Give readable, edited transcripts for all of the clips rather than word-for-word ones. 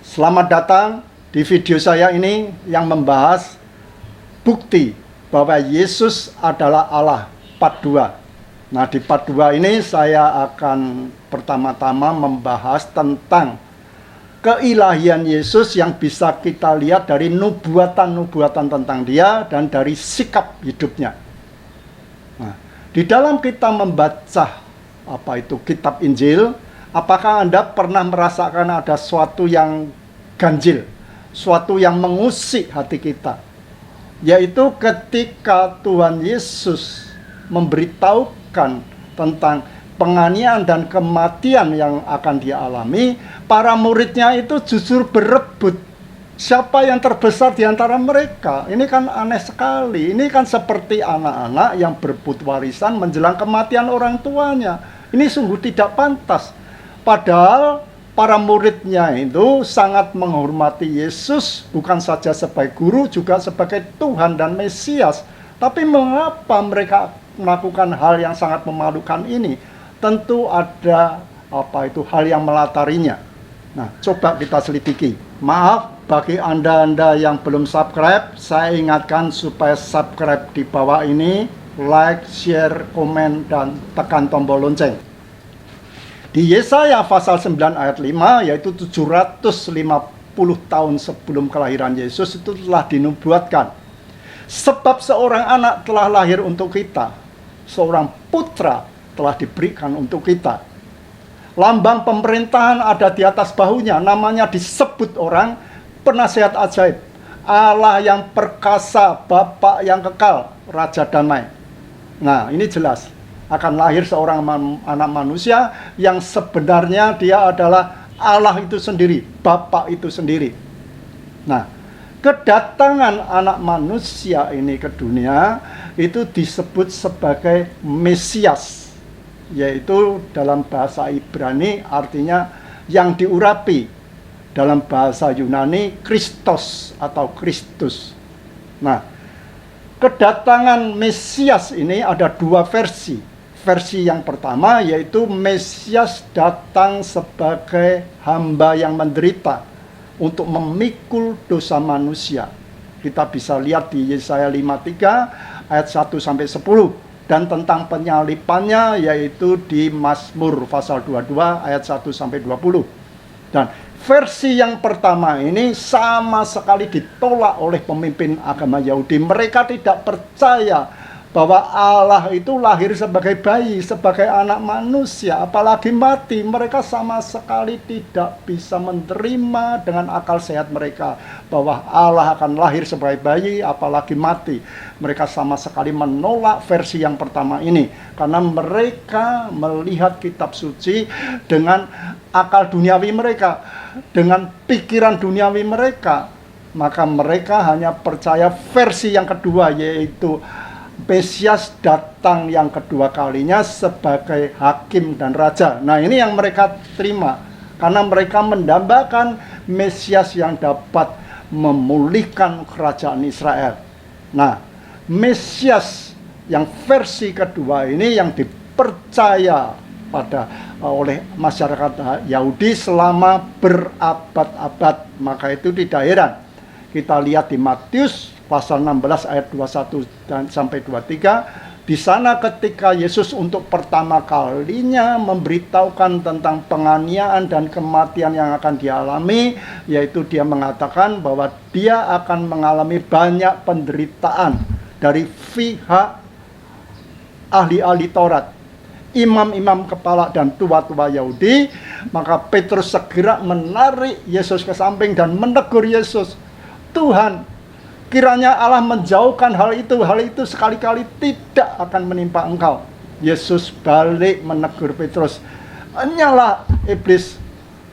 Selamat datang di video saya ini yang membahas bukti bahwa Yesus adalah Allah part 2. Nah, di part 2 ini saya akan pertama-tama membahas tentang keilahian Yesus yang bisa kita lihat dari nubuatan-nubuatan tentang dia dan dari sikap hidupnya. Nah, di dalam kita membaca kitab Injil, apakah Anda pernah merasakan ada suatu yang ganjil, suatu yang mengusik hati kita? Yaitu ketika Tuhan Yesus memberitahukan tentang penganiayaan dan kematian yang akan dia alami, para muridnya itu justru berebut siapa yang terbesar di antara mereka. Ini kan aneh sekali. Ini kan seperti anak-anak yang berebut warisan menjelang kematian orang tuanya. Ini sungguh tidak pantas. Padahal para muridnya itu sangat menghormati Yesus, bukan saja sebagai guru, juga sebagai Tuhan dan Mesias. Tapi mengapa mereka melakukan hal yang sangat memalukan ini? Tentu ada hal yang melatarinya. Nah, coba kita selidiki. Maaf bagi Anda yang belum subscribe, saya ingatkan supaya subscribe di bawah ini, like, share, komen, dan tekan tombol lonceng. Di Yesaya pasal 9 ayat 5, yaitu 750 tahun sebelum kelahiran Yesus, itu telah dinubuatkan. Sebab seorang anak telah lahir untuk kita, seorang putra telah diberikan untuk kita. Lambang pemerintahan ada di atas bahunya, namanya disebut orang Penasihat Ajaib, Allah yang perkasa, Bapa yang kekal, Raja Damai. Nah, ini jelas akan lahir seorang anak manusia yang sebenarnya dia adalah Allah itu sendiri, Bapa itu sendiri. Nah, kedatangan anak manusia ini ke dunia itu disebut sebagai Mesias, yaitu dalam bahasa Ibrani artinya yang diurapi, dalam bahasa Yunani Kristos atau Kristus. Nah, kedatangan Mesias ini ada dua versi. Versi yang pertama yaitu Mesias datang sebagai hamba yang menderita untuk memikul dosa manusia. Kita bisa lihat di Yesaya 53 ayat 1 sampai 10. Dan tentang penyalipannya yaitu di Mazmur pasal 22 ayat 1 sampai 20. Dan versi yang pertama ini sama sekali ditolak oleh pemimpin agama Yahudi. Mereka tidak percaya bahwa Allah itu lahir sebagai bayi, sebagai anak manusia, apalagi mati. Mereka sama sekali tidak bisa menerima dengan akal sehat mereka bahwa Allah akan lahir sebagai bayi, apalagi mati. Mereka sama sekali menolak versi yang pertama ini, karena mereka melihat kitab suci dengan akal duniawi mereka, dengan pikiran duniawi mereka. Maka mereka hanya percaya versi yang kedua, yaitu Mesias datang yang kedua kalinya sebagai hakim dan raja. Nah, ini yang mereka terima, karena mereka mendambakan Mesias yang dapat memulihkan kerajaan Israel. Nah, Mesias yang versi kedua ini yang dipercaya oleh masyarakat Yahudi selama berabad-abad. Maka itu tidak heran kita lihat di Matius pasal 16 ayat 21 dan sampai 23. Di sana ketika Yesus untuk pertama kalinya memberitahukan tentang penganiayaan dan kematian yang akan dialami, yaitu dia mengatakan bahwa dia akan mengalami banyak penderitaan dari pihak ahli-ahli Taurat, imam-imam kepala dan tua-tua Yahudi. Maka Petrus segera menarik Yesus ke samping dan menegur Yesus, "Tuhan, kiranya Allah menjauhkan hal itu sekali-kali tidak akan menimpa engkau." Yesus balik menegur Petrus, "Enyalah iblis,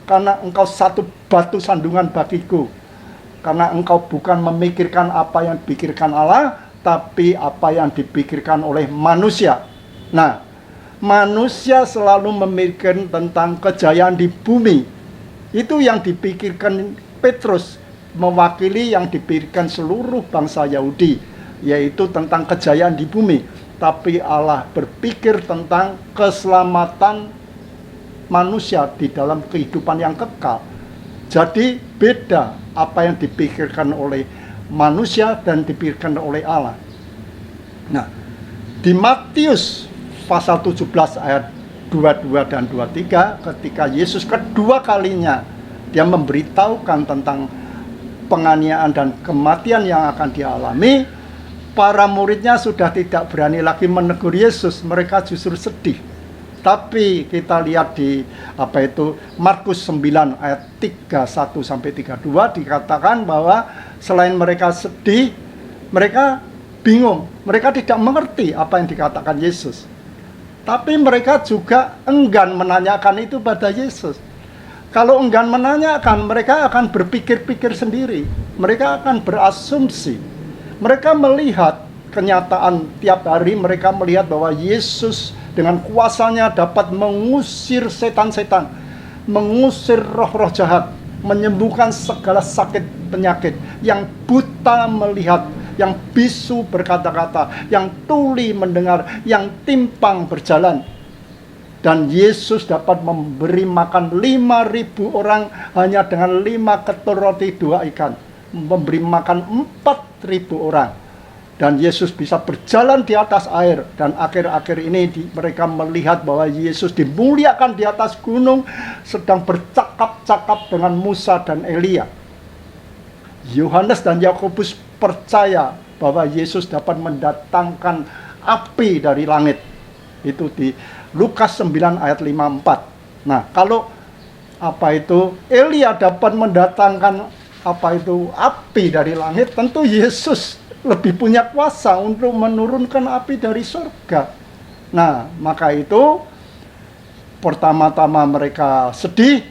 karena engkau satu batu sandungan bagiku, karena engkau bukan memikirkan apa yang dipikirkan Allah, tapi apa yang dipikirkan oleh manusia." Nah, manusia selalu memikirkan tentang kejayaan di bumi. Itu yang dipikirkan Petrus, mewakili yang dipikirkan seluruh bangsa Yahudi, yaitu tentang kejayaan di bumi. Tapi Allah berpikir tentang keselamatan manusia di dalam kehidupan yang kekal. Jadi beda apa yang dipikirkan oleh manusia dan dipikirkan oleh Allah. Nah, di Matius pasal 17 ayat 22 dan 23, ketika Yesus kedua kalinya dia memberitahukan tentang penganiayaan dan kematian yang akan dialami, para muridnya sudah tidak berani lagi menegur Yesus, mereka justru sedih. Tapi kita lihat di Markus 9 ayat 31 sampai 32 dikatakan bahwa selain mereka sedih, mereka bingung, mereka tidak mengerti apa yang dikatakan Yesus. Tapi mereka juga enggan menanyakan itu pada Yesus. Kalau enggan menanyakan, mereka akan berpikir-pikir sendiri. Mereka akan berasumsi. Mereka melihat kenyataan tiap hari, mereka melihat bahwa Yesus dengan kuasanya dapat mengusir setan-setan, mengusir roh-roh jahat, menyembuhkan segala sakit penyakit, yang buta melihat, yang bisu berkata-kata, yang tuli mendengar, yang timpang berjalan. Dan Yesus dapat memberi makan 5.000 orang hanya dengan 5 ketul roti 2 ikan. Memberi makan 4.000 orang. Dan Yesus bisa berjalan di atas air. Dan akhir-akhir ini mereka melihat bahwa Yesus dimuliakan di atas gunung, sedang bercakap-cakap dengan Musa dan Elia. Yohanes dan Yakobus percaya bahwa Yesus dapat mendatangkan api dari langit. Itu di Lukas 9 ayat 54. Nah, kalau Elia dapat mendatangkan api dari langit, tentu Yesus lebih punya kuasa untuk menurunkan api dari surga. Nah, maka itu pertama-tama mereka sedih,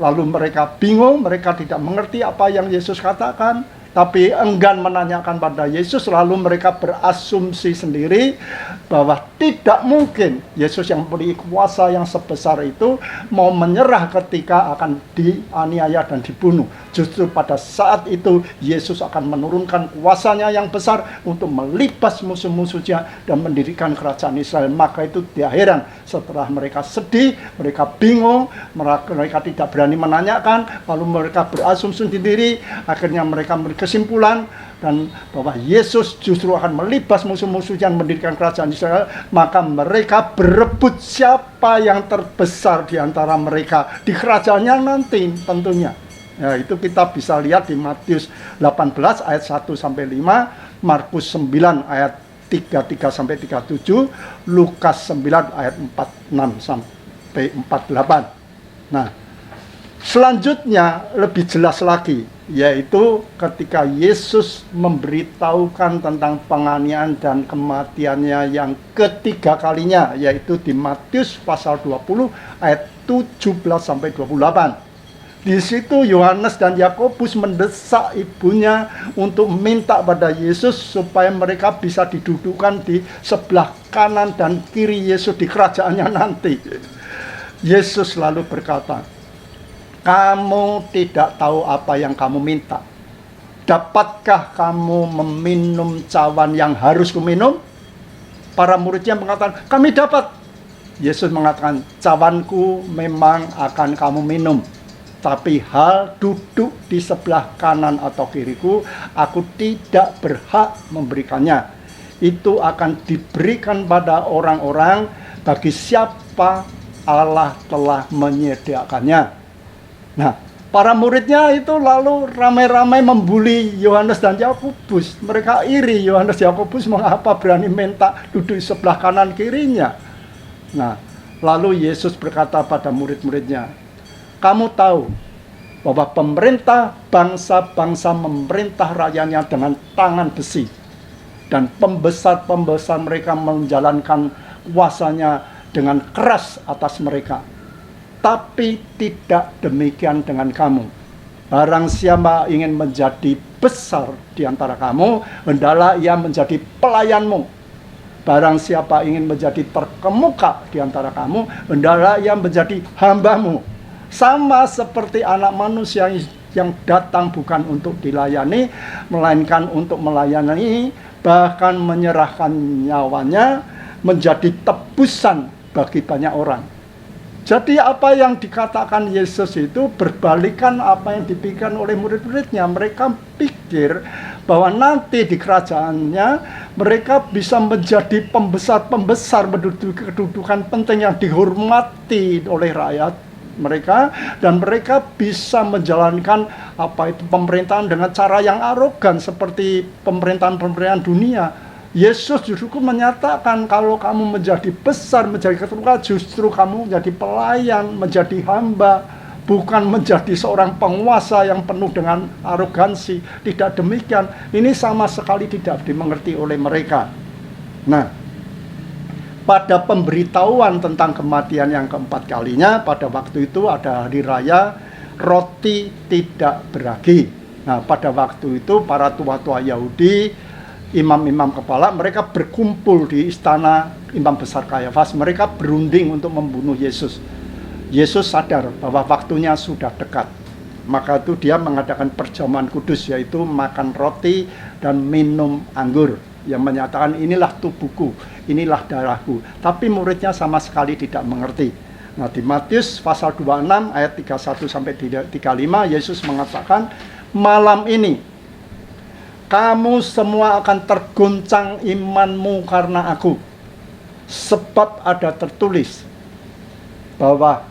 lalu mereka bingung, mereka tidak mengerti apa yang Yesus katakan, tapi enggan menanyakan pada Yesus, lalu mereka berasumsi sendiri bahwa tidak mungkin Yesus yang memiliki kuasa yang sebesar itu mau menyerah ketika akan dianiaya dan dibunuh. Justru pada saat itu Yesus akan menurunkan kuasanya yang besar untuk melibas musuh-musuhnya dan mendirikan kerajaan Israel. Maka itu tidak heran setelah mereka sedih, mereka bingung, mereka tidak berani menanyakan, lalu mereka berasumsi sendiri, akhirnya mereka kesimpulan dan bahwa Yesus justru akan melibas musuh-musuhnya dan mendirikan kerajaan Israel. Maka mereka berebut siapa yang terbesar di antara mereka di kerajaannya nanti tentunya. Ya, itu kita bisa lihat di Matius 18 ayat 1 sampai 5, Markus 9 ayat 33 sampai 37, Lukas 9 ayat 46 sampai 48. Nah, selanjutnya lebih jelas lagi, yaitu ketika Yesus memberitahukan tentang penganiayaan dan kematiannya yang ketiga kalinya, yaitu di Matius pasal 20 ayat 17 sampai 28. Di situ Yohanes dan Yakobus mendesak ibunya untuk minta pada Yesus supaya mereka bisa didudukkan di sebelah kanan dan kiri Yesus di kerajaannya nanti. Yesus lalu berkata, "Kamu tidak tahu apa yang kamu minta. Dapatkah kamu meminum cawan yang harus kuminum?" Para muridnya mengatakan, "Kami dapat." Yesus mengatakan, "Cawanku memang akan kamu minum. Tapi hal duduk di sebelah kanan atau kiriku, aku tidak berhak memberikannya. Itu akan diberikan pada orang-orang bagi siapa Allah telah menyediakannya." Nah, para muridnya itu lalu ramai-ramai membuli Yohanes dan Yakobus. Mereka iri, Yohanes dan Yakobus mengapa berani minta duduk di sebelah kanan kirinya. Nah, lalu Yesus berkata pada murid-muridnya, "Kamu tahu bahwa pemerintah bangsa-bangsa memerintah rakyatnya dengan tangan besi, dan pembesar-pembesar mereka menjalankan kuasanya dengan keras atas mereka. Tapi tidak demikian dengan kamu. Barang siapa ingin menjadi besar di antara kamu, hendaklah ia menjadi pelayanmu. Barang siapa ingin menjadi terkemuka di antara kamu, hendaklah ia menjadi hambamu. Sama seperti anak manusia yang datang bukan untuk dilayani, melainkan untuk melayani, bahkan menyerahkan nyawanya menjadi tebusan bagi banyak orang." Jadi apa yang dikatakan Yesus itu berbalikan apa yang dipikirkan oleh murid-muridnya. Mereka pikir bahwa nanti di kerajaannya mereka bisa menjadi pembesar-pembesar, menduduki kedudukan penting yang dihormati oleh rakyat mereka, dan mereka bisa menjalankan pemerintahan dengan cara yang arogan seperti pemerintahan-pemerintahan dunia. Yesus justru menyatakan kalau kamu menjadi besar, menjadi keturunan, justru kamu menjadi pelayan, menjadi hamba, bukan menjadi seorang penguasa yang penuh dengan arogansi. Tidak demikian. Ini sama sekali tidak dimengerti oleh mereka. Nah, pada pemberitahuan tentang kematian yang keempat kalinya, pada waktu itu ada hari raya roti tidak beragi. Nah, pada waktu itu para tua-tua Yahudi, imam-imam kepala, mereka berkumpul di istana Imam Besar Kayafas. Mereka berunding untuk membunuh Yesus. Yesus sadar bahwa waktunya sudah dekat. Maka itu dia mengadakan perjamuan kudus, yaitu makan roti dan minum anggur, yang menyatakan inilah tubuhku, inilah darahku. Tapi muridnya sama sekali tidak mengerti. Nah, di Matius pasal 26 ayat 31 sampai 35, Yesus mengatakan, malam ini kamu semua akan terguncang imanmu karena aku. Sebab ada tertulis bahwa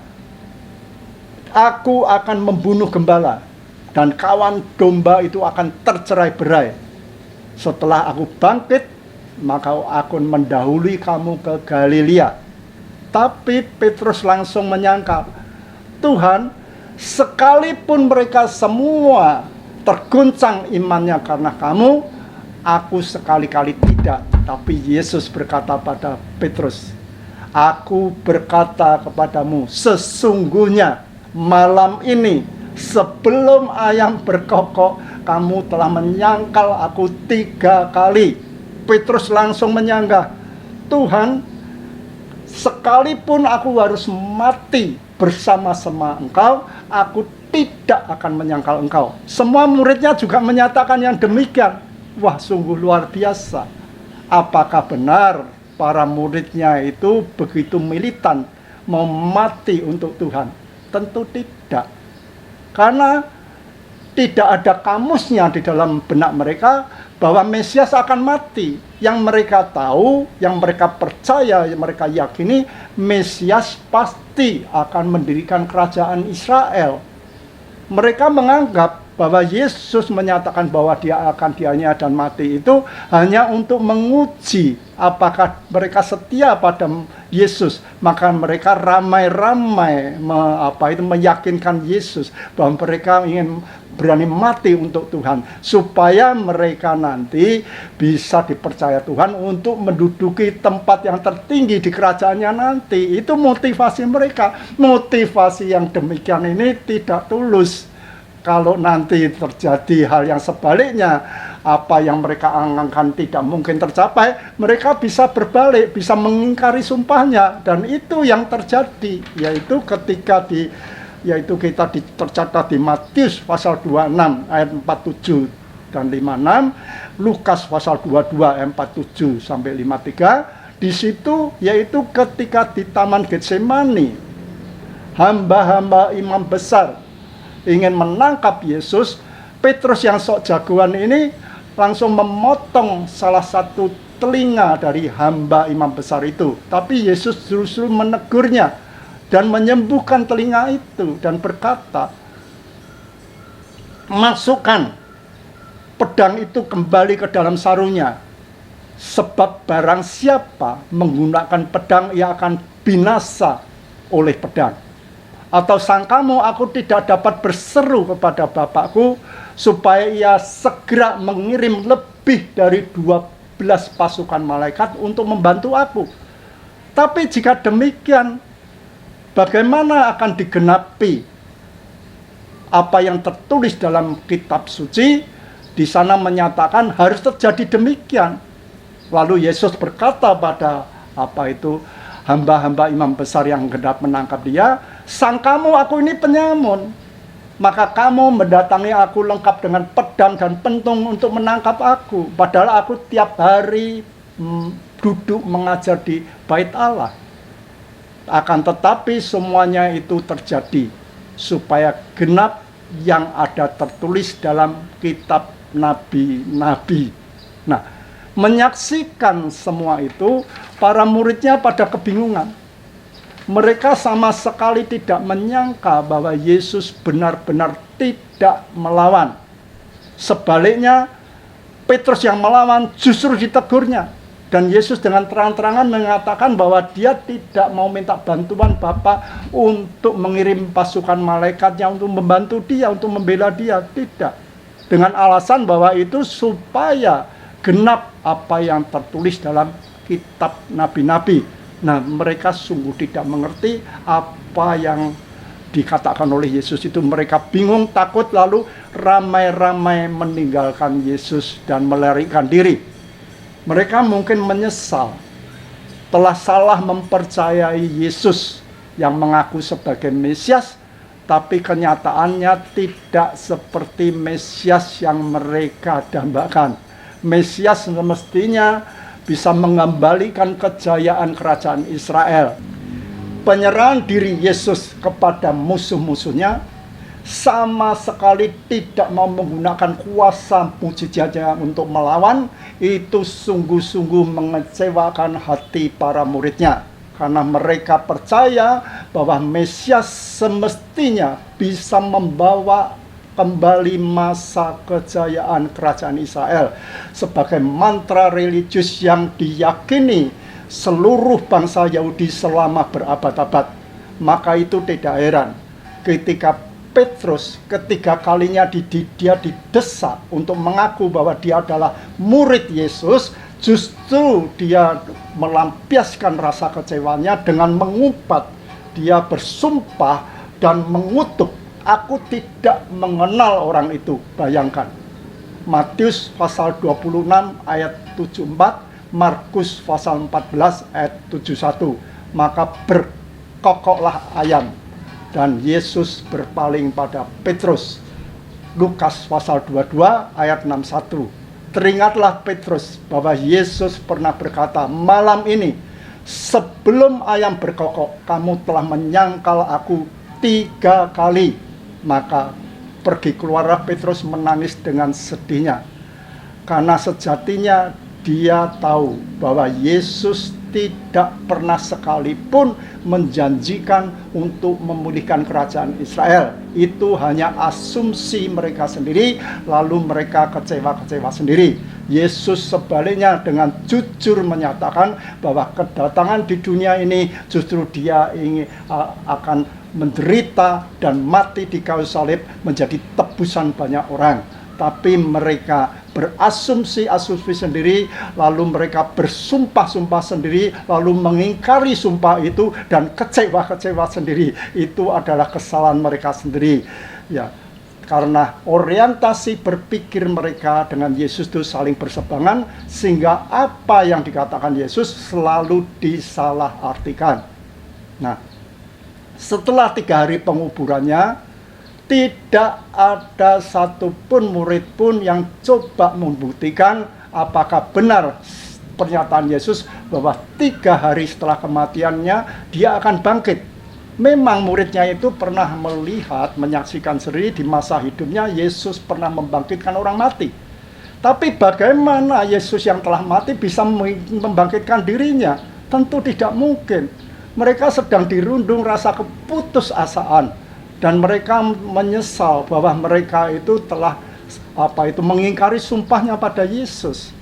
aku akan membunuh gembala dan kawan domba itu akan tercerai-berai. Setelah aku bangkit, maka aku akan mendahului kamu ke Galilea. Tapi Petrus langsung menyangkal, Tuhan, sekalipun mereka semua terguncang imannya karena kamu, aku sekali-kali tidak. Tapi Yesus berkata pada Petrus, aku berkata kepadamu, sesungguhnya malam ini sebelum ayam berkokok, kamu telah menyangkal aku 3 kali. Petrus langsung menyanggah, Tuhan, sekalipun aku harus mati bersama-sama engkau, aku tidak akan menyangkal engkau. Semua muridnya juga menyatakan yang demikian. Wah, sungguh luar biasa. Apakah benar para muridnya itu begitu militan mau mati untuk Tuhan? Tentu tidak. Karena tidak ada kamusnya di dalam benak mereka bahwa Mesias akan mati. Yang mereka tahu, yang mereka percaya, yang mereka yakini, Mesias pasti akan mendirikan kerajaan Israel. Mereka menganggap bahwa Yesus menyatakan bahwa dia akan dianiaya dan mati itu hanya untuk menguji apakah mereka setia pada Yesus. Maka mereka ramai-ramai meyakinkan Yesus bahwa mereka ingin berani mati untuk Tuhan, supaya mereka nanti bisa dipercaya Tuhan untuk menduduki tempat yang tertinggi di kerajaannya nanti. Itu motivasi mereka. Motivasi yang demikian ini tidak tulus. Kalau nanti terjadi hal yang sebaliknya, apa yang mereka angankan tidak mungkin tercapai, mereka bisa berbalik, bisa mengingkari sumpahnya. Dan itu yang terjadi, yaitu ketika kita tercatat di Matius pasal 26 ayat 47 dan 56, Lukas pasal 22 ayat 47 sampai 53. Di situ yaitu ketika di Taman Getsemani, hamba-hamba imam besar ingin menangkap Yesus, Petrus yang sok jagoan ini langsung memotong salah satu telinga dari hamba imam besar itu. Tapi Yesus justru menegurnya dan menyembuhkan telinga itu dan berkata, masukkan pedang itu kembali ke dalam sarungnya, sebab barang siapa menggunakan pedang ia akan binasa oleh pedang. Atau sangkamu aku tidak dapat berseru kepada Bapakku supaya ia segera mengirim lebih dari 12 pasukan malaikat untuk membantu aku. Tapi jika demikian, bagaimana akan digenapi apa yang tertulis dalam kitab suci? Di sana menyatakan harus terjadi demikian. Lalu Yesus berkata pada hamba-hamba imam besar yang hendak menangkap dia, sangkamu aku ini penyamun, maka kamu mendatangi aku lengkap dengan pedang dan pentung untuk menangkap aku, padahal aku tiap hari duduk mengajar di bait Allah. Akan tetapi semuanya itu terjadi supaya genap yang ada tertulis dalam kitab nabi-nabi. Nah, menyaksikan semua itu, para muridnya pada kebingungan. Mereka sama sekali tidak menyangka bahwa Yesus benar-benar tidak melawan. Sebaliknya, Petrus yang melawan justru ditegurnya. Dan Yesus dengan terang-terangan mengatakan bahwa dia tidak mau minta bantuan Bapa untuk mengirim pasukan malaikatnya untuk membantu dia, untuk membela dia. Tidak. Dengan alasan bahwa itu supaya genap apa yang tertulis dalam kitab nabi-nabi. Nah, mereka sungguh tidak mengerti apa yang dikatakan oleh Yesus itu. Mereka bingung, takut, lalu ramai-ramai meninggalkan Yesus dan melarikan diri. Mereka mungkin menyesal telah salah mempercayai Yesus yang mengaku sebagai Mesias, tapi kenyataannya tidak seperti Mesias yang mereka dambakan. Mesias semestinya bisa mengembalikan kejayaan kerajaan Israel. Penyerahan diri Yesus kepada musuh-musuhnya sama sekali tidak mau menggunakan kuasa mujizatnya untuk melawan. Itu sungguh-sungguh mengecewakan hati para muridnya, karena mereka percaya bahwa Mesias semestinya bisa membawa kembali masa kejayaan kerajaan Israel sebagai mantra religius yang diyakini seluruh bangsa Yahudi selama berabad-abad. Maka itu tidak heran ketika Petrus ketiga kalinya dia didesak untuk mengaku bahwa dia adalah murid Yesus, justru dia melampiaskan rasa kecewanya dengan mengumpat. Dia bersumpah dan mengutuk, "Aku tidak mengenal orang itu." Bayangkan. Matius pasal 26 ayat 74, Markus pasal 14 ayat 71. Maka berkokoklah ayam dan Yesus berpaling pada Petrus. Lukas pasal 22 ayat 61. Teringatlah Petrus bahwa Yesus pernah berkata, "Malam ini sebelum ayam berkokok, kamu telah menyangkal aku 3 kali." Maka pergi keluarlah Petrus menangis dengan sedihnya, karena sejatinya dia tahu bahwa Yesus tidak pernah sekalipun menjanjikan untuk memulihkan kerajaan Israel. Itu hanya asumsi mereka sendiri, lalu mereka kecewa-kecewa sendiri. Yesus sebaliknya dengan jujur menyatakan bahwa kedatangan di dunia ini justru dia ingin akan menderita dan mati di kayu salib menjadi tebusan banyak orang. Tapi mereka berasumsi-asumsi sendiri, lalu mereka bersumpah-sumpah sendiri, lalu mengingkari sumpah itu dan kecewa-kecewa sendiri. Itu adalah kesalahan mereka sendiri. Ya, karena orientasi berpikir mereka dengan Yesus itu saling berseberangan, sehingga apa yang dikatakan Yesus selalu disalahartikan. Nah, setelah 3 hari penguburannya, tidak ada satupun murid pun yang coba membuktikan apakah benar pernyataan Yesus bahwa 3 hari setelah kematiannya dia akan bangkit. Memang muridnya itu pernah melihat, menyaksikan sendiri di masa hidupnya Yesus pernah membangkitkan orang mati. Tapi bagaimana Yesus yang telah mati bisa membangkitkan dirinya? Tentu tidak mungkin. Mereka sedang dirundung rasa keputusasaan. Dan mereka menyesal bahwa mereka itu telah mengingkari sumpahnya pada Yesus.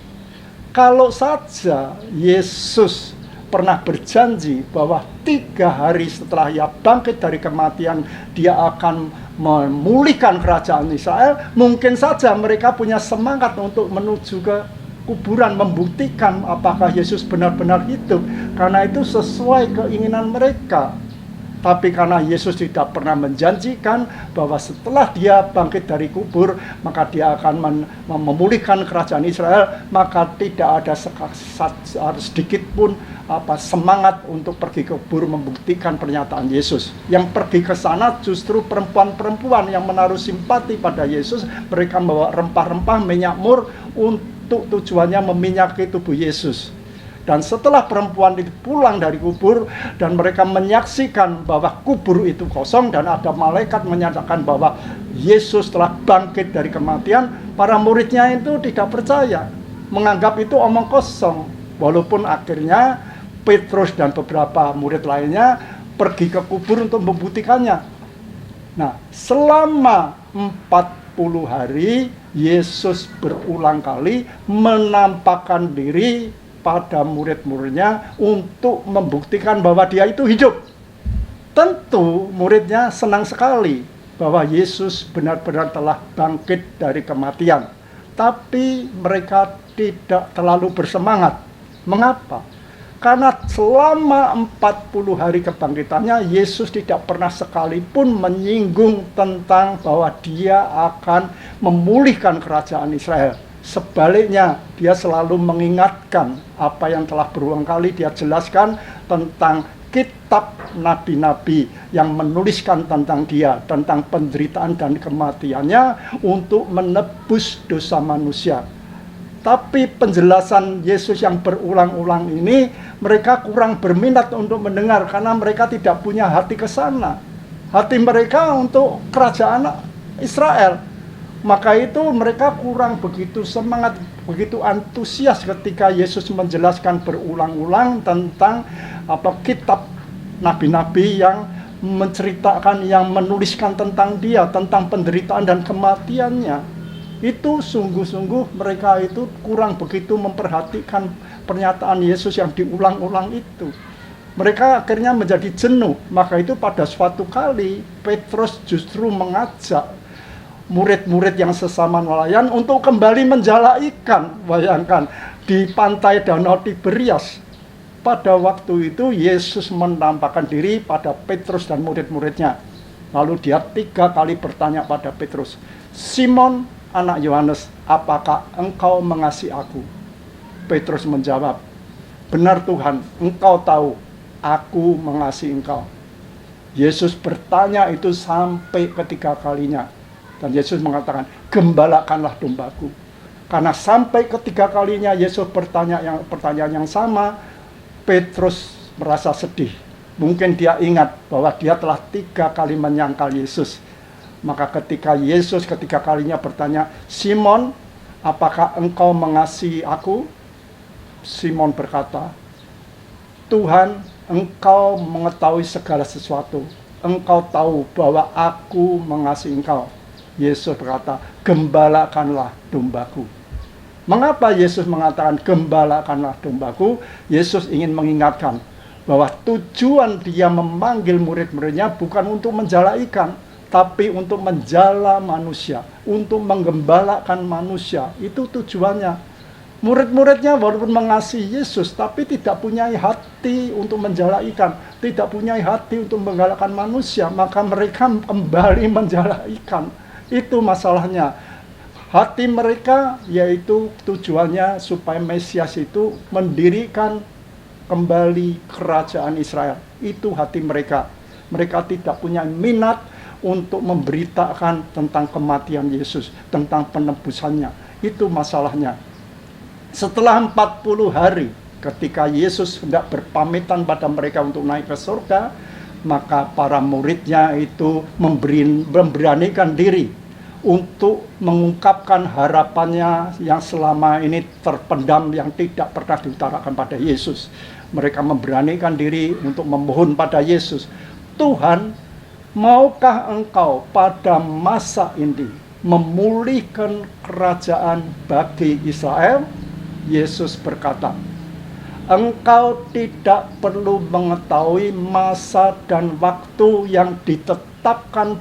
Kalau saja Yesus pernah berjanji bahwa 3 hari setelah ia bangkit dari kematian, dia akan memulihkan kerajaan Israel, mungkin saja mereka punya semangat untuk menuju ke kuburan, membuktikan apakah Yesus benar-benar hidup, karena itu sesuai keinginan mereka. Tapi karena Yesus tidak pernah menjanjikan bahwa setelah dia bangkit dari kubur, maka dia akan memulihkan kerajaan Israel, maka tidak ada sedikit pun semangat untuk pergi ke kubur membuktikan pernyataan Yesus. Yang pergi ke sana justru perempuan-perempuan yang menaruh simpati pada Yesus. Mereka membawa rempah-rempah, minyak mur untuk tujuannya meminyaki tubuh Yesus. Dan setelah perempuan itu pulang dari kubur dan mereka menyaksikan bahwa kubur itu kosong dan ada malaikat menyatakan bahwa Yesus telah bangkit dari kematian, para muridnya itu tidak percaya, menganggap itu omong kosong. Walaupun akhirnya Petrus dan beberapa murid lainnya pergi ke kubur untuk membuktikannya. Nah, selama 40 hari Yesus berulang kali menampakkan diri pada murid-muridnya untuk membuktikan bahwa dia itu hidup. Tentu muridnya senang sekali bahwa Yesus benar-benar telah bangkit dari kematian. Tapi mereka tidak terlalu bersemangat. Mengapa? Karena selama 40 hari kebangkitannya, Yesus tidak pernah sekalipun menyinggung tentang bahwa dia akan memulihkan kerajaan Israel. Sebaliknya, dia selalu mengingatkan apa yang telah berulang kali dia jelaskan tentang kitab nabi-nabi yang menuliskan tentang dia, tentang penderitaan dan kematiannya untuk menebus dosa manusia. Tapi penjelasan Yesus yang berulang-ulang ini mereka kurang berminat untuk mendengar karena mereka tidak punya hati ke sana. Hati mereka untuk kerajaan Israel. Maka itu mereka kurang begitu semangat, begitu antusias ketika Yesus menjelaskan berulang-ulang tentang kitab nabi-nabi yang menceritakan, yang menuliskan tentang dia, tentang penderitaan dan kematiannya. Itu sungguh-sungguh mereka itu kurang begitu memperhatikan pernyataan Yesus yang diulang-ulang itu. Mereka akhirnya menjadi jenuh. Maka itu pada suatu kali Petrus justru mengajak murid-murid yang sesama nelayan untuk kembali menjala ikan. Bayangkan, di pantai Danau Tiberias. Pada waktu itu Yesus menampakkan diri pada Petrus dan murid-muridnya. Lalu dia 3 kali bertanya pada Petrus, "Simon, anak Yohanes, apakah engkau mengasihi aku?" Petrus menjawab, "Benar Tuhan, engkau tahu aku mengasihi engkau." Yesus bertanya itu sampai ketiga kalinya. Dan Yesus mengatakan, "Gembalakanlah dombaku." Karena sampai ketiga kalinya Yesus bertanya pertanyaan yang sama, Petrus merasa sedih. Mungkin dia ingat bahwa dia telah 3 kali menyangkal Yesus. Maka ketika Yesus ketiga kalinya bertanya, "Simon, apakah engkau mengasihi aku?" Simon berkata, "Tuhan, engkau mengetahui segala sesuatu. Engkau tahu bahwa aku mengasihi engkau." Yesus berkata, "Gembalakanlah dombaku." Mengapa Yesus mengatakan gembalakanlah dombaku? Yesus ingin mengingatkan bahwa tujuan dia memanggil murid-muridnya bukan untuk menjala ikan, tapi untuk menjala manusia, untuk menggembalakan manusia. Itu tujuannya. Murid-muridnya walaupun mengasihi Yesus, tapi tidak punya hati untuk menjala ikan, tidak punya hati untuk menggembalakan manusia, maka mereka kembali menjala ikan. Itu masalahnya. Hati mereka yaitu tujuannya supaya Mesias itu mendirikan kembali kerajaan Israel. Itu hati mereka. Mereka tidak punya minat untuk memberitakan tentang kematian Yesus, tentang penebusannya. Itu masalahnya. Setelah 40 hari ketika Yesus hendak berpamitan pada mereka untuk naik ke surga, maka para muridnya itu memberanikan diri untuk mengungkapkan harapannya yang selama ini terpendam, yang tidak pernah diutarakan pada Yesus. Mereka memberanikan diri untuk memohon pada Yesus, "Tuhan, maukah engkau pada masa ini memulihkan kerajaan bagi Israel?" Yesus berkata, "Engkau tidak perlu mengetahui masa dan waktu yang ditetapkan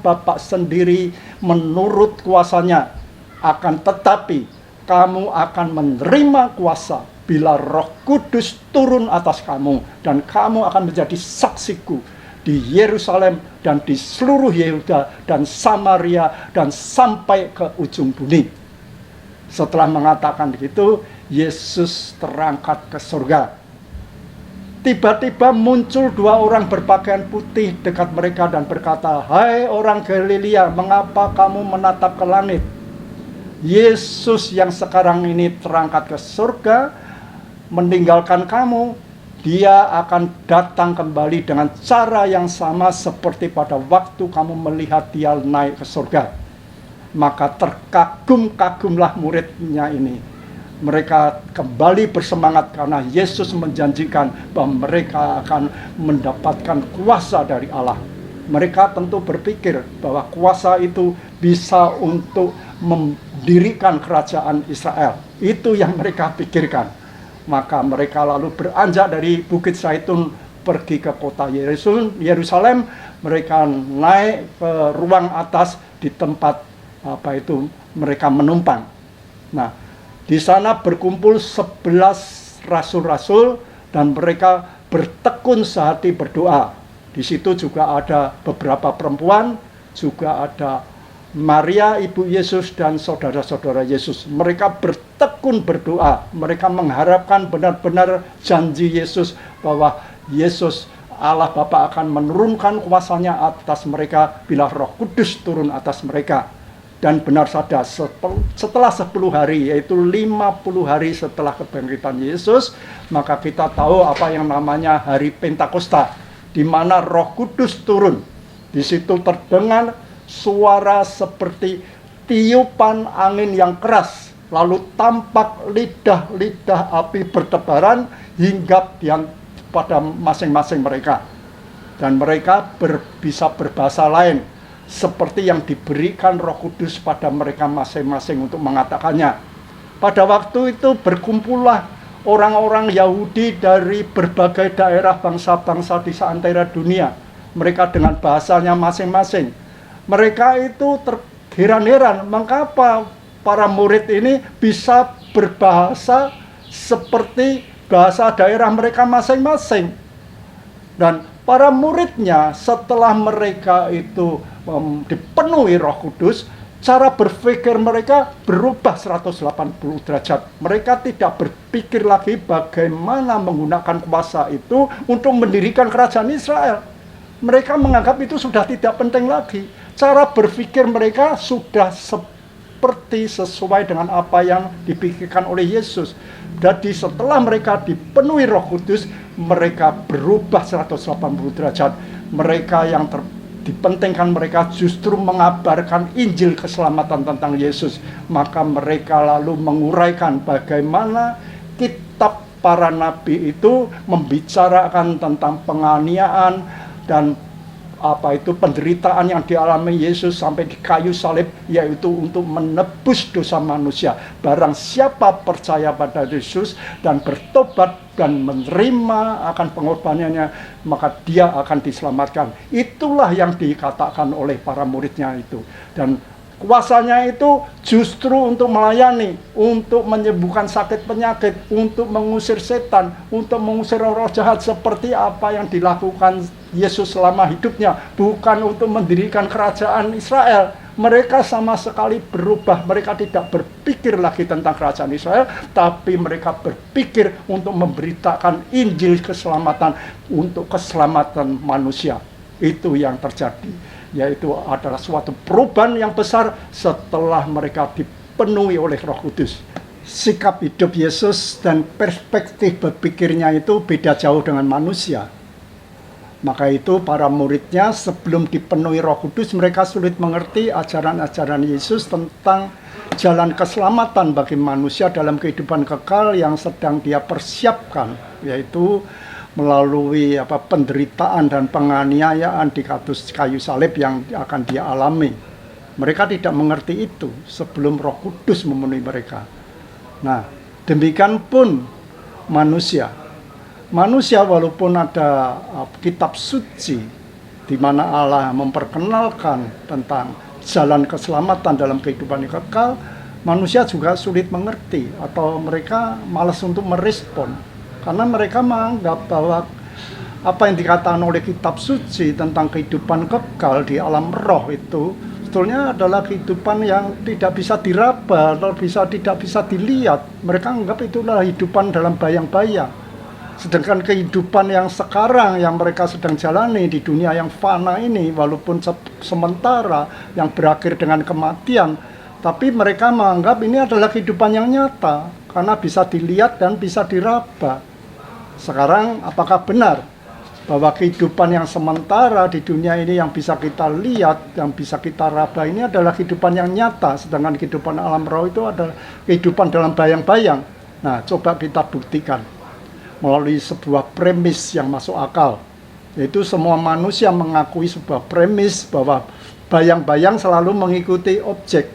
Bapa sendiri menurut kuasanya. Akan tetapi kamu akan menerima kuasa bila Roh Kudus turun atas kamu, dan kamu akan menjadi saksiku di Yerusalem dan di seluruh Yehuda dan Samaria dan sampai ke ujung bumi." Setelah mengatakan begitu, Yesus terangkat ke surga. Tiba-tiba muncul 2 orang berpakaian putih dekat mereka dan berkata, "Hai orang Galilea, mengapa kamu menatap ke langit?" Yesus yang sekarang ini terangkat ke surga meninggalkan kamu, dia akan datang kembali dengan cara yang sama seperti pada waktu kamu melihat dia naik ke surga. Maka terkagum-kagumlah muridnya ini. Mereka kembali bersemangat karena Yesus menjanjikan bahwa mereka akan mendapatkan kuasa dari Allah. Mereka tentu berpikir bahwa kuasa itu bisa untuk mendirikan kerajaan Israel. Itu yang mereka pikirkan. Maka mereka lalu beranjak dari Bukit Zaitun pergi ke kota Yerusalem. Mereka naik ke ruang atas di tempat mereka menumpang. Nah, di sana berkumpul 11 rasul-rasul dan mereka bertekun sehati berdoa. Di situ juga ada beberapa perempuan, juga ada Maria ibu Yesus dan saudara-saudara Yesus. Mereka bertekun berdoa. Mereka mengharapkan benar-benar janji Yesus bahwa Yesus Allah Bapa akan menurunkan kuasanya atas mereka bila Roh Kudus turun atas mereka. Dan benar saja setelah 10 hari, yaitu 50 hari setelah kebangkitan Yesus, maka kita tahu apa yang namanya hari Pentakosta, di mana Roh Kudus turun. Di situ terdengar suara seperti tiupan angin yang keras, lalu tampak lidah-lidah api bertebaran hinggap pada masing-masing mereka. Dan mereka bisa berbahasa lain, seperti yang diberikan Roh Kudus pada mereka masing-masing untuk mengatakannya. Pada waktu itu berkumpullah orang-orang Yahudi dari berbagai daerah bangsa-bangsa di seantero dunia. Mereka dengan bahasanya masing-masing. Mereka itu terheran-heran, mengapa para murid ini bisa berbahasa seperti bahasa daerah mereka masing-masing. Dan para muridnya setelah mereka itu dipenuhi Roh Kudus, cara berpikir mereka berubah 180 derajat. Mereka tidak berpikir lagi bagaimana menggunakan kuasa itu untuk mendirikan kerajaan Israel. Mereka menganggap itu sudah tidak penting lagi. Cara berpikir mereka sudah seperti sesuai dengan apa yang dipikirkan oleh Yesus. Jadi setelah mereka dipenuhi Roh Kudus, mereka berubah 180 derajat. Mereka yang dipentingkan mereka justru mengabarkan Injil keselamatan tentang Yesus. Maka mereka lalu menguraikan bagaimana kitab para nabi itu membicarakan tentang penganiayaan dan penderitaan yang dialami Yesus sampai di kayu salib, yaitu untuk menebus dosa manusia. Barang siapa percaya pada Yesus dan bertobat dan menerima akan pengorbanannya, maka dia akan diselamatkan. Itulah yang dikatakan oleh para muridnya itu. Dan kuasanya itu justru untuk melayani, untuk menyembuhkan sakit penyakit, untuk mengusir setan, untuk mengusir roh jahat, seperti apa yang dilakukan Yesus selama hidupnya. Bukan untuk mendirikan kerajaan Israel. Mereka sama sekali berubah. Mereka tidak berpikir lagi tentang kerajaan Israel, tapi mereka berpikir untuk memberitakan Injil keselamatan untuk keselamatan manusia. Itu yang terjadi, yaitu adalah suatu perubahan yang besar setelah mereka dipenuhi oleh Roh Kudus. Sikap hidup Yesus dan perspektif berpikirnya itu beda jauh dengan manusia. Maka itu para muridnya sebelum dipenuhi Roh Kudus, mereka sulit mengerti ajaran-ajaran Yesus tentang jalan keselamatan bagi manusia dalam kehidupan kekal yang sedang dia persiapkan, yaitu melalui penderitaan dan penganiayaan di kayu salib yang akan dia alami. Mereka tidak mengerti itu sebelum Roh Kudus memenuhi mereka. Nah, demikian pun manusia. Manusia walaupun ada kitab suci di mana Allah memperkenalkan tentang jalan keselamatan dalam kehidupan yang kekal, manusia juga sulit mengerti atau mereka malas untuk merespon. Karena mereka menganggap bahwa apa yang dikatakan oleh kitab suci tentang kehidupan kekal di alam roh itu sebetulnya adalah kehidupan yang tidak bisa diraba atau tidak bisa dilihat. Mereka anggap itulah kehidupan dalam bayang-bayang. Sedangkan kehidupan yang sekarang yang mereka sedang jalani di dunia yang fana ini, walaupun sementara yang berakhir dengan kematian, tapi mereka menganggap ini adalah kehidupan yang nyata. karena bisa dilihat dan bisa diraba. Sekarang apakah benar bahwa kehidupan yang sementara di dunia ini yang bisa kita lihat, yang bisa kita raba ini adalah kehidupan yang nyata, sedangkan kehidupan alam roh itu adalah kehidupan dalam bayang-bayang. Nah, coba kita buktikan melalui sebuah premis yang masuk akal, yaitu semua manusia mengakui sebuah premis bahwa bayang-bayang selalu mengikuti objek.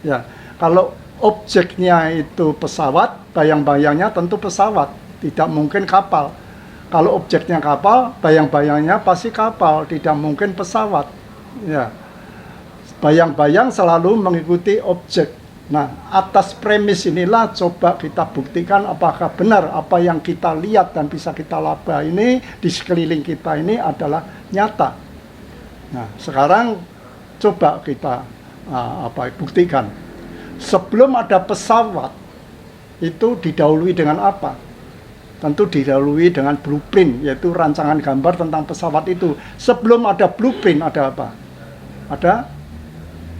Ya, kalau objeknya itu pesawat, bayang-bayangnya tentu pesawat, tidak mungkin kapal. Kalau objeknya kapal, bayang-bayangnya pasti kapal, tidak mungkin pesawat. Ya, bayang-bayang selalu mengikuti objek. Nah, atas premis inilah coba kita buktikan apakah benar apa yang kita lihat dan bisa kita laba ini di sekeliling kita ini adalah nyata. Nah, sekarang coba kita buktikan. Sebelum ada pesawat, itu didahului dengan apa? Tentu didahului dengan blueprint, yaitu rancangan gambar tentang pesawat itu. Sebelum ada blueprint ada apa? Ada,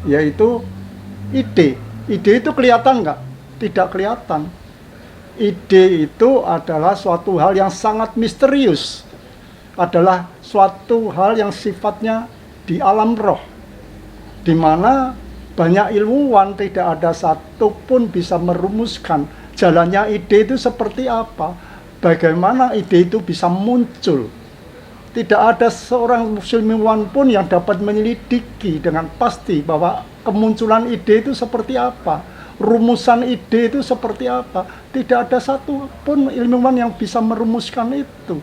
yaitu ide. Ide itu kelihatan nggak? Tidak kelihatan. Ide itu adalah suatu hal yang sangat misterius. Adalah suatu hal yang sifatnya di alam roh. Di mana banyak ilmuwan tidak ada satupun bisa merumuskan jalannya ide itu seperti apa. Bagaimana ide itu bisa muncul. Tidak ada seorang ilmuwan pun yang dapat menyelidiki dengan pasti bahwa kemunculan ide itu seperti apa, rumusan ide itu seperti apa. Tidak ada satu pun ilmuwan yang bisa merumuskan itu.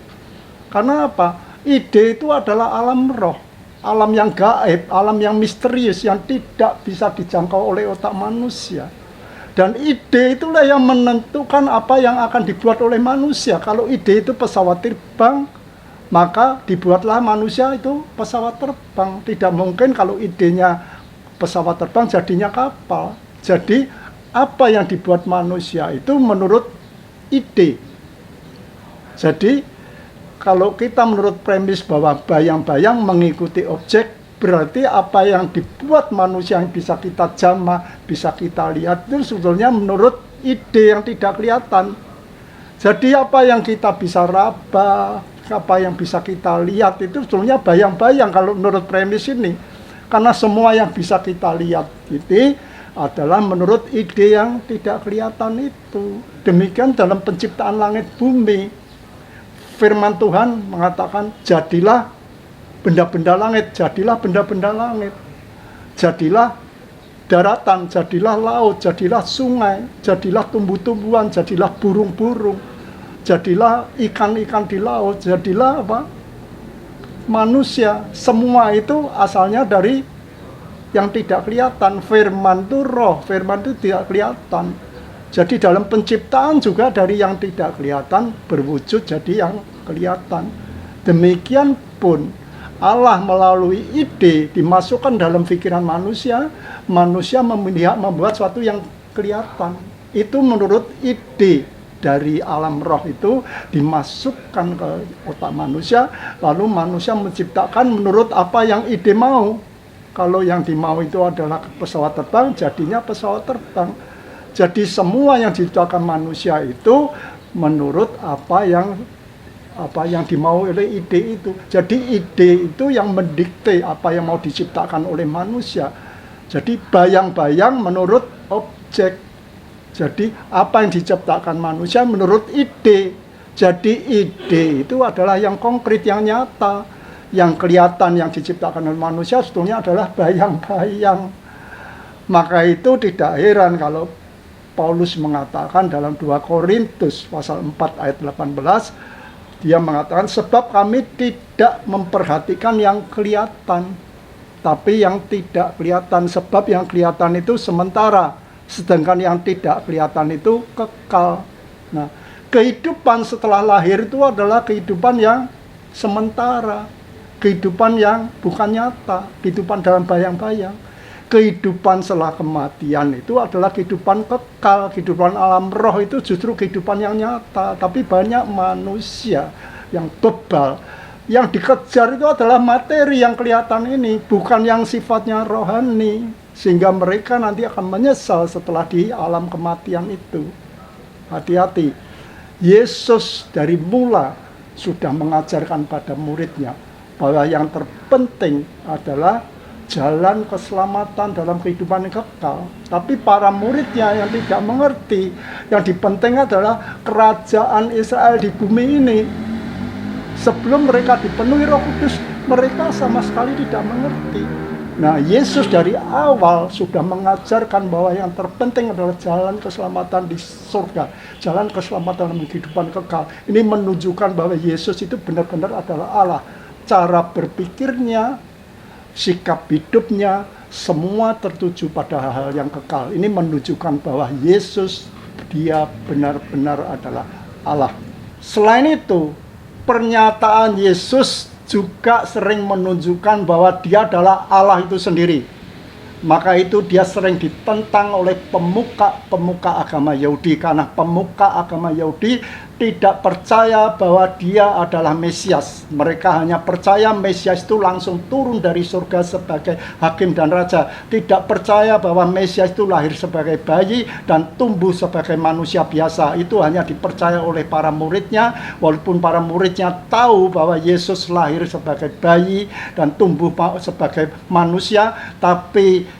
Karena apa? Ide itu adalah alam roh, alam yang gaib, alam yang misterius yang tidak bisa dijangkau oleh otak manusia. Dan ide itulah yang menentukan apa yang akan dibuat oleh manusia. Kalau ide itu pesawat terbang, maka dibuatlah manusia itu pesawat terbang. Tidak mungkin kalau idenya pesawat terbang jadinya kapal. Jadi apa yang dibuat manusia itu menurut ide. Jadi kalau kita menurut premis bahwa bayang-bayang mengikuti objek, berarti apa yang dibuat manusia yang bisa kita jamah, bisa kita lihat itu sebetulnya menurut ide yang tidak kelihatan. Jadi apa yang kita bisa raba, apa yang bisa kita lihat itu sebetulnya bayang-bayang kalau menurut premis ini. Karena semua yang bisa kita lihat itu adalah menurut ide yang tidak kelihatan itu. Demikian dalam penciptaan langit bumi. Firman Tuhan mengatakan, jadilah benda-benda langit, jadilah benda-benda langit. Jadilah daratan, jadilah laut, jadilah sungai, jadilah tumbuh-tumbuhan, jadilah burung-burung, jadilah ikan-ikan di laut, jadilah apa? Manusia. Semua itu asalnya dari yang tidak kelihatan. Firman itu roh, firman itu tidak kelihatan. Jadi dalam penciptaan juga dari yang tidak kelihatan berwujud jadi yang kelihatan. Demikian pun Allah melalui ide dimasukkan dalam pikiran manusia, manusia membuat sesuatu yang kelihatan. Itu menurut ide dari alam roh itu dimasukkan ke otak manusia, lalu manusia menciptakan menurut apa yang ide mau. Kalau yang dimau itu adalah pesawat terbang, jadinya pesawat terbang. Jadi semua yang diciptakan manusia itu menurut apa yang dimau oleh ide itu. Jadi ide itu yang mendikte apa yang mau diciptakan oleh manusia. Jadi bayang-bayang menurut objek. Jadi apa yang diciptakan manusia menurut ide. Jadi ide itu adalah yang konkret, yang nyata. Yang kelihatan yang diciptakan oleh manusia sebetulnya adalah bayang-bayang. Maka itu tidak heran kalau Paulus mengatakan dalam 2 Korintus pasal 4 ayat 18, dia mengatakan, sebab kami tidak memperhatikan yang kelihatan, tapi yang tidak kelihatan. Sebab yang kelihatan itu sementara, sedangkan yang tidak kelihatan itu kekal. Nah, kehidupan setelah lahir itu adalah kehidupan yang sementara, kehidupan yang bukan nyata, kehidupan dalam bayang-bayang. Kehidupan setelah kematian itu adalah kehidupan kekal, kehidupan alam roh itu justru kehidupan yang nyata. Tapi banyak manusia yang bebal, yang dikejar itu adalah materi yang kelihatan ini, bukan yang sifatnya rohani. Sehingga mereka nanti akan menyesal setelah di alam kematian itu. hati-hati. Yesus dari mula sudah mengajarkan pada muridnya bahwa yang terpenting adalah jalan keselamatan dalam kehidupan yang kekal. Tapi para muridnya yang tidak mengerti, yang dipenting adalah kerajaan Israel di bumi ini. Sebelum mereka dipenuhi Roh Kudus, mereka sama sekali tidak mengerti. Nah, Yesus dari awal sudah mengajarkan bahwa yang terpenting adalah jalan keselamatan di surga, jalan keselamatan dalam kehidupan kekal. Ini menunjukkan bahwa Yesus itu benar-benar adalah Allah. Cara berpikirnya, sikap hidupnya, semua tertuju pada hal-hal yang kekal. Ini menunjukkan bahwa Yesus, dia benar-benar adalah Allah. Selain itu, pernyataan Yesus juga sering menunjukkan bahwa dia adalah Allah itu sendiri. Maka itu dia sering ditentang oleh pemuka agama Yahudi, karena pemuka agama Yahudi tidak percaya bahwa dia adalah Mesias. Mereka hanya percaya Mesias itu langsung turun dari surga sebagai hakim dan raja. Tidak percaya bahwa Mesias itu lahir sebagai bayi dan tumbuh sebagai manusia biasa. Itu hanya dipercaya oleh para muridnya, walaupun para muridnya tahu bahwa Yesus lahir sebagai bayi dan tumbuh sebagai manusia, tapi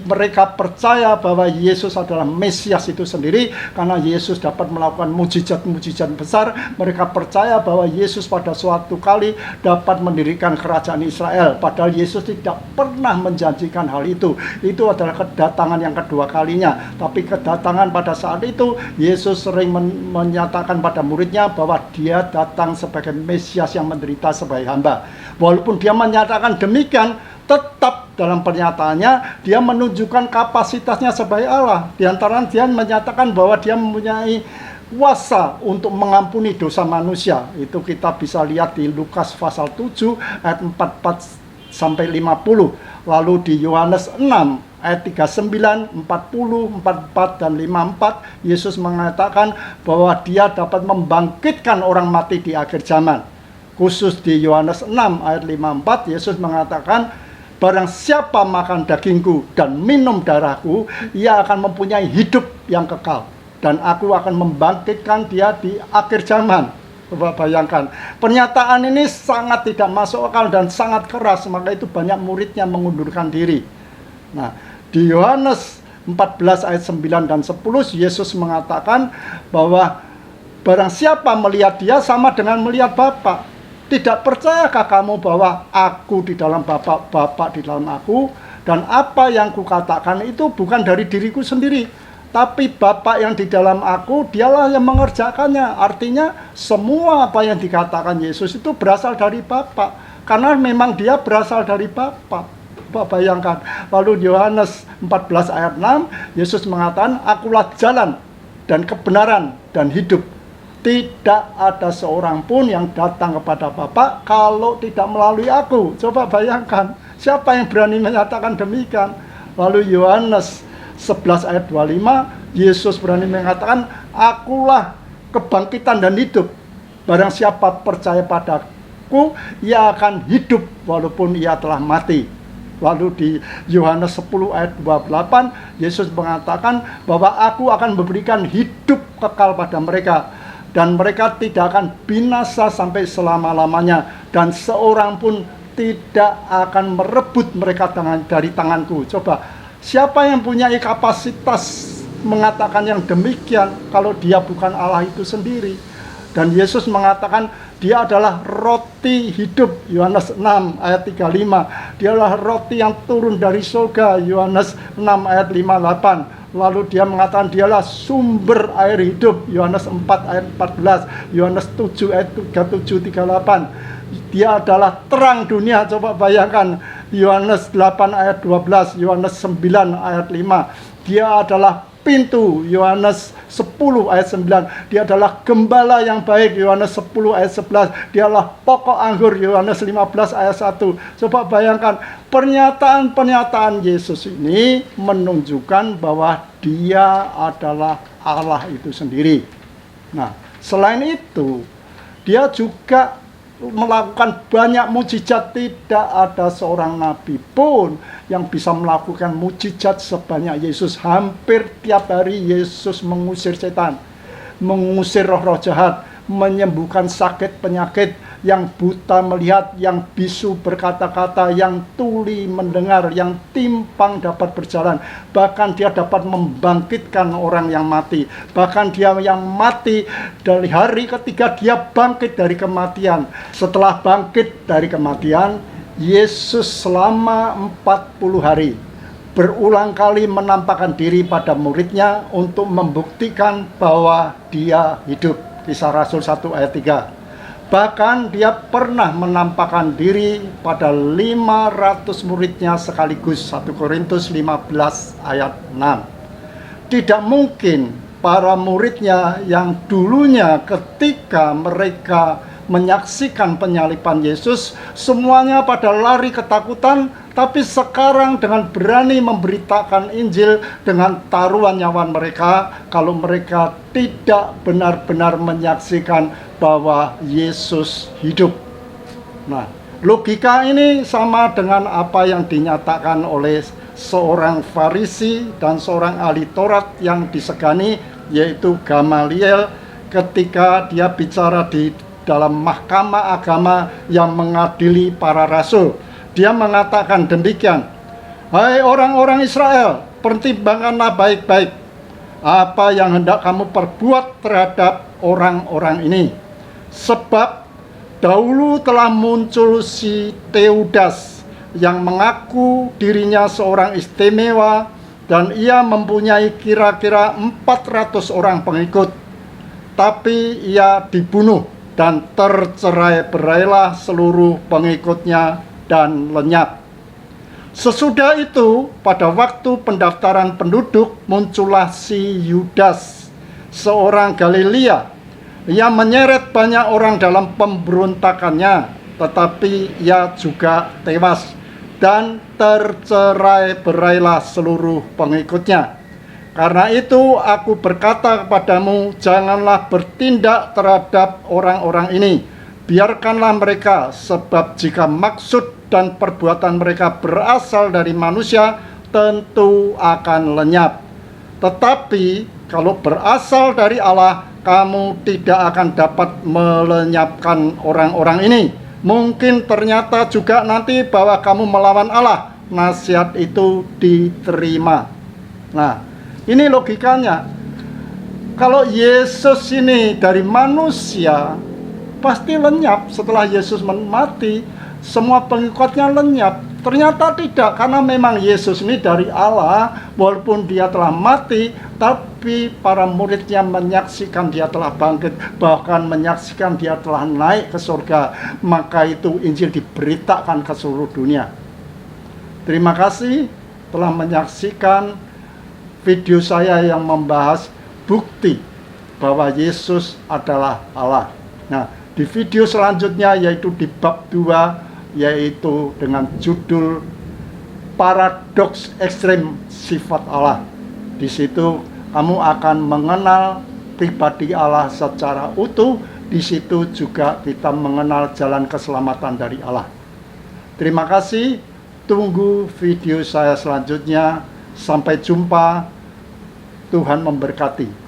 mereka percaya bahwa Yesus adalah Mesias itu sendiri, karena Yesus dapat melakukan mujizat-mujizat besar. Mereka percaya bahwa Yesus pada suatu kali dapat mendirikan kerajaan Israel, padahal Yesus tidak pernah menjanjikan hal itu. Itu adalah kedatangan yang kedua kalinya. Tapi kedatangan pada saat itu, Yesus sering menyatakan pada muridnya bahwa dia datang sebagai Mesias yang menderita sebagai hamba. Walaupun dia menyatakan demikian, tetap dalam pernyataannya dia menunjukkan kapasitasnya sebagai Allah. Di antara dia menyatakan bahwa dia mempunyai kuasa untuk mengampuni dosa manusia. Itu kita bisa lihat di Lukas pasal 7 ayat 44 sampai 50. Lalu di Yohanes 6 ayat 39, 40, 44 dan 54, Yesus mengatakan bahwa dia dapat membangkitkan orang mati di akhir zaman. Khusus di Yohanes 6 ayat 54, Yesus mengatakan, barang siapa makan dagingku dan minum darahku, ia akan mempunyai hidup yang kekal, dan aku akan membangkitkan dia di akhir zaman. Coba bayangkan, pernyataan ini sangat tidak masuk akal dan sangat keras, maka itu banyak muridnya mengundurkan diri. Nah, di Yohanes 14 ayat 9 dan 10, Yesus mengatakan bahwa barang siapa melihat dia sama dengan melihat Bapa. Tidak percayakah kamu bahwa aku di dalam Bapa, Bapa di dalam aku, dan apa yang kukatakan itu bukan dari diriku sendiri, tapi Bapa yang di dalam aku, dialah yang mengerjakannya. Artinya semua apa yang dikatakan Yesus itu berasal dari Bapa, karena memang dia berasal dari Bapa. Bayangkan. Lalu Yohanes 14 ayat 6, Yesus mengatakan, akulah jalan dan kebenaran dan hidup. Tidak ada seorang pun yang datang kepada Bapa kalau tidak melalui aku. Coba bayangkan, siapa yang berani menyatakan demikian? Lalu Yohanes 11 ayat 25, Yesus berani mengatakan, akulah kebangkitan dan hidup. Barang siapa percaya padaku, ia akan hidup walaupun ia telah mati. Lalu di Yohanes 10 ayat 28, Yesus mengatakan bahwa aku akan memberikan hidup kekal pada mereka, dan mereka tidak akan binasa sampai selama-lamanya, dan seorang pun tidak akan merebut mereka dari tanganku. Coba, siapa yang punya kapasitas mengatakan yang demikian kalau dia bukan Allah itu sendiri? Dan Yesus mengatakan dia adalah roti hidup, Yohanes 6 ayat 35. Dia adalah roti yang turun dari surga, Yohanes 6 ayat 58. Lalu dia mengatakan dialah sumber air hidup, Yohanes 4 ayat 14, Yohanes 7 ayat 37, 38. Dia adalah terang dunia, coba bayangkan, Yohanes 8 ayat 12, Yohanes 9 ayat 5. Dia adalah pintu, Yohanes 10 ayat 9. Dia adalah gembala yang baik, Yohanes 10 ayat 11. Dia adalah pokok anggur, Yohanes 15 ayat 1. Coba bayangkan, pernyataan-pernyataan Yesus ini menunjukkan bahwa dia adalah Allah itu sendiri. Nah, selain itu, dia juga melakukan banyak mujizat. Tidak ada seorang nabi pun yang bisa melakukan mujizat sebanyak Yesus. Hampir tiap hari Yesus mengusir setan. mengusir roh-roh jahat, menyembuhkan sakit penyakit, yang buta melihat, yang bisu berkata-kata, yang tuli mendengar, yang timpang dapat berjalan. Bahkan dia dapat membangkitkan orang yang mati. Bahkan dia yang mati dari hari ketiga dia bangkit dari kematian. Setelah bangkit dari kematian, Yesus selama 40 hari berulang kali menampakkan diri pada muridnya untuk membuktikan bahwa dia hidup. Kisah Rasul 1 ayat 3. Bahkan dia pernah menampakkan diri pada 500 muridnya sekaligus. 1 Korintus 15 ayat 6. Tidak mungkin para muridnya yang dulunya ketika mereka menyaksikan penyaliban Yesus, semuanya pada lari ketakutan, tapi sekarang dengan berani memberitakan Injil dengan taruhan nyawa mereka, kalau mereka tidak benar-benar menyaksikan bahwa Yesus hidup. Nah, logika ini sama dengan apa yang dinyatakan oleh seorang Farisi dan seorang ahli Taurat yang disegani, yaitu Gamaliel, ketika dia bicara di dalam mahkamah agama yang mengadili para rasul. Dia mengatakan demikian, "Hai orang-orang Israel, pertimbangkanlah baik-baik apa yang hendak kamu perbuat terhadap orang-orang ini. Sebab dahulu telah muncul si Teudas yang mengaku dirinya seorang istimewa, dan ia mempunyai kira-kira 400 orang pengikut. Tapi ia dibunuh dan tercerai-berailah seluruh pengikutnya dan lenyap. Sesudah itu, pada waktu pendaftaran penduduk, muncullah si Yudas, seorang Galilea, yang menyeret banyak orang dalam pemberontakannya, tetapi ia juga tewas, dan tercerai-berailah seluruh pengikutnya. Karena itu aku berkata kepadamu, janganlah bertindak terhadap orang-orang ini. Biarkanlah mereka, sebab jika maksud dan perbuatan mereka berasal dari manusia, tentu akan lenyap. Tetapi kalau berasal dari Allah, kamu tidak akan dapat melenyapkan orang-orang ini. Mungkin ternyata juga nanti bahwa kamu melawan Allah, nasihat itu diterima. Nah, ini logikanya. Kalau Yesus ini dari manusia, pasti lenyap. Setelah Yesus mati, semua pengikutnya lenyap. Ternyata tidak, karena memang Yesus ini dari Allah. Walaupun dia telah mati, tapi para muridnya menyaksikan dia telah bangkit, bahkan menyaksikan dia telah naik ke surga. Maka itu Injil diberitakan ke seluruh dunia. Terima kasih telah menyaksikan video saya yang membahas bukti bahwa Yesus adalah Allah. Nah, di video selanjutnya, yaitu di bab 2, yaitu dengan judul Paradoks Ekstrem Sifat Allah. Di situ kamu akan mengenal pribadi Allah secara utuh. Di situ juga kita mengenal jalan keselamatan dari Allah. Terima kasih. Tunggu video saya selanjutnya. Sampai jumpa. Tuhan memberkati.